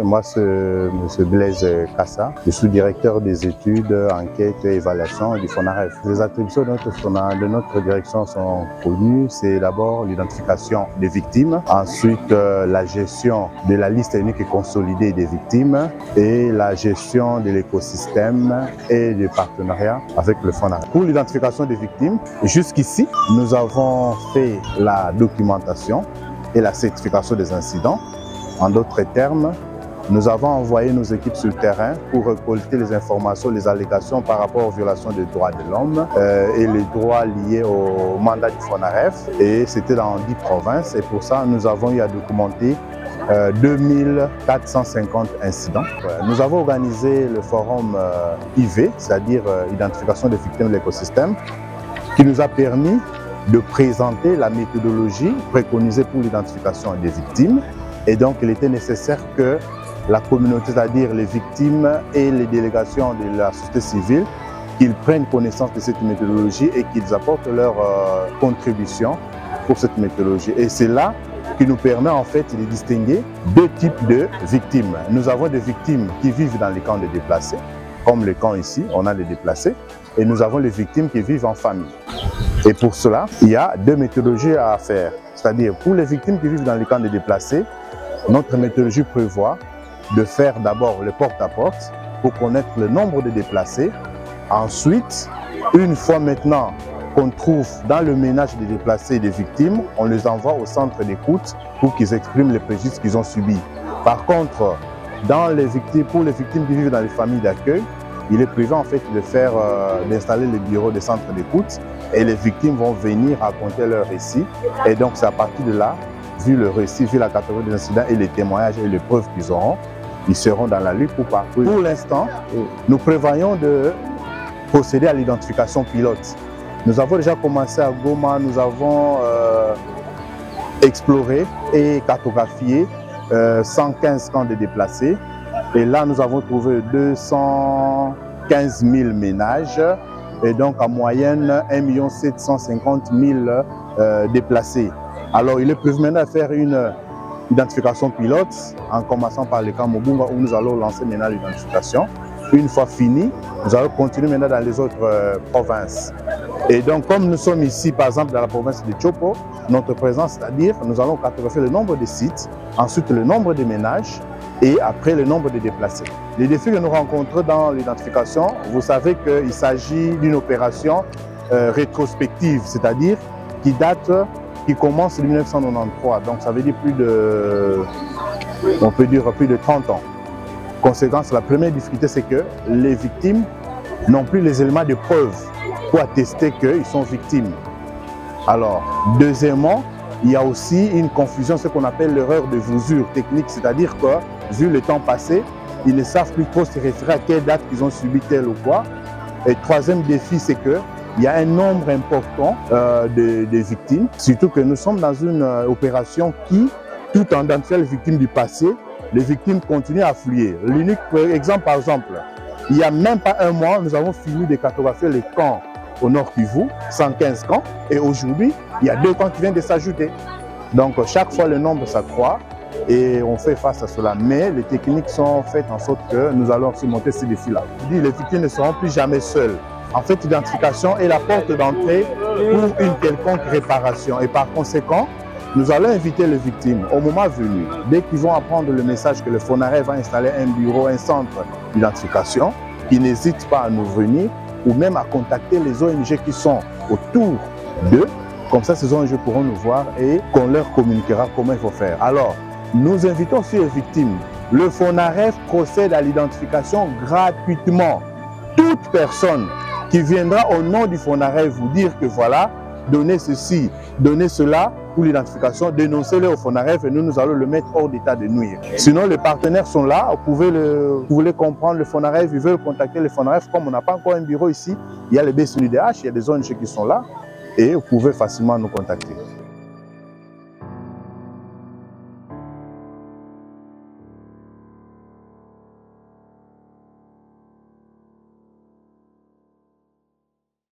Moi, c'est M. Blaise Kassa, je suis directeur des études, enquêtes et évaluation du FONAREF. Les attributions de notre direction sont connues. C'est d'abord l'identification des victimes, ensuite la gestion de la liste unique et consolidée des victimes et la gestion de l'écosystème et des partenariats avec le FONAREF. Pour l'identification des victimes, jusqu'ici, nous avons fait la documentation et la certification des incidents. En d'autres termes, nous avons envoyé nos équipes sur le terrain pour récolter les informations, les allégations par rapport aux violations des droits de l'homme et les droits liés au mandat du FONAREF. Et c'était dans 10 provinces. Et pour ça, nous avons eu à documenter 2450 incidents. Nous avons organisé le forum IV, c'est-à-dire identification des victimes de l'écosystème, qui nous a permis de présenter la méthodologie préconisée pour l'identification des victimes. Et donc, il était nécessaire que la communauté, c'est-à-dire les victimes et les délégations de la société civile, qu'ils prennent connaissance de cette méthodologie et qu'ils apportent leur contribution pour cette méthodologie. Et c'est là qui nous permet en fait de distinguer deux types de victimes. Nous avons des victimes qui vivent dans les camps de déplacés, comme le camp ici, on a les déplacés, et nous avons les victimes qui vivent en famille. Et pour cela, il y a deux méthodologies à faire. C'est-à-dire, pour les victimes qui vivent dans les camps de déplacés, notre méthodologie prévoit de faire d'abord le porte-à-porte pour connaître le nombre de déplacés. Ensuite, une fois maintenant qu'on trouve dans le ménage des déplacés et des victimes, on les envoie au centre d'écoute pour qu'ils expriment les préjudices qu'ils ont subis. Par contre, pour les victimes qui vivent dans les familles d'accueil, il est prévu en fait d'installer les bureaux des centres d'écoute et les victimes vont venir raconter leur récit. Et donc c'est à partir de là, vu le récit, vu la catégorie des incidents et les témoignages et les preuves qu'ils auront, ils seront dans la lutte pour parcourir. Pour l'instant, nous prévoyons de procéder à l'identification pilote. Nous avons déjà commencé à Goma, nous avons exploré et cartographié 115 camps de déplacés. Et là, nous avons trouvé 215 000 ménages et donc en moyenne 1 750 000 déplacés. Alors, il est prévu maintenant de faire une identification pilote en commençant par le camp Mobunga où nous allons lancer maintenant l'identification. Une fois fini, nous allons continuer maintenant dans les autres provinces. Et donc, comme nous sommes ici, par exemple, dans la province de Chopo, notre présence, c'est-à-dire, nous allons cartographier le nombre de sites, ensuite le nombre de ménages, et après le nombre de déplacés. Les défis que nous rencontrons dans l'identification, vous savez qu'il s'agit d'une opération rétrospective, c'est-à-dire qui commence en 1993, donc ça veut dire on peut dire plus de 30 ans. Conséquence, la première difficulté, c'est que les victimes n'ont plus les éléments de preuve pour attester qu'ils sont victimes. Alors, deuxièmement, il y a aussi une confusion, ce qu'on appelle l'erreur de mesure technique, c'est-à-dire que, vu le temps passé, ils ne savent plus trop se référer à quelle date ils ont subi tel ou quoi. Et troisième défi, c'est qu'il y a un nombre important de victimes, surtout que nous sommes dans une opération qui, tout en identifiant les victimes du passé, les victimes continuent à fluer. L'unique exemple, par exemple, il n'y a même pas un mois, nous avons fini de cartographier les camps au Nord Kivu, 115 camps, et aujourd'hui, il y a 2 camps qui viennent de s'ajouter. Donc, chaque fois, le nombre s'accroît et on fait face à cela. Mais les techniques sont faites en sorte que nous allons surmonter ces défis-là. Les victimes ne seront plus jamais seules. En fait, l'identification est la porte d'entrée pour une quelconque réparation. Et par conséquent, nous allons inviter les victimes au moment venu, dès qu'ils vont apprendre le message que le FONAREF va installer un bureau, un centre d'identification, qu'ils n'hésitent pas à nous venir ou même à contacter les ONG qui sont autour d'eux. Comme ça, ces ONG pourront nous voir et qu'on leur communiquera comment il faut faire. Alors, nous invitons aussi les victimes. Le FONAREF procède à l'identification gratuitement. Toute personne qui viendra au nom du FONAREF vous dire que voilà, donnez ceci, donnez cela pour l'identification, dénoncez-le au FONAREF et nous allons le mettre hors d'état de nuire. Sinon, les partenaires sont là, vous pouvez comprendre le FONAREF, ils veulent contacter le FONAREF. Comme on n'a pas encore un bureau ici, il y a les BCNUDH, il y a des ONG qui sont là et vous pouvez facilement nous contacter.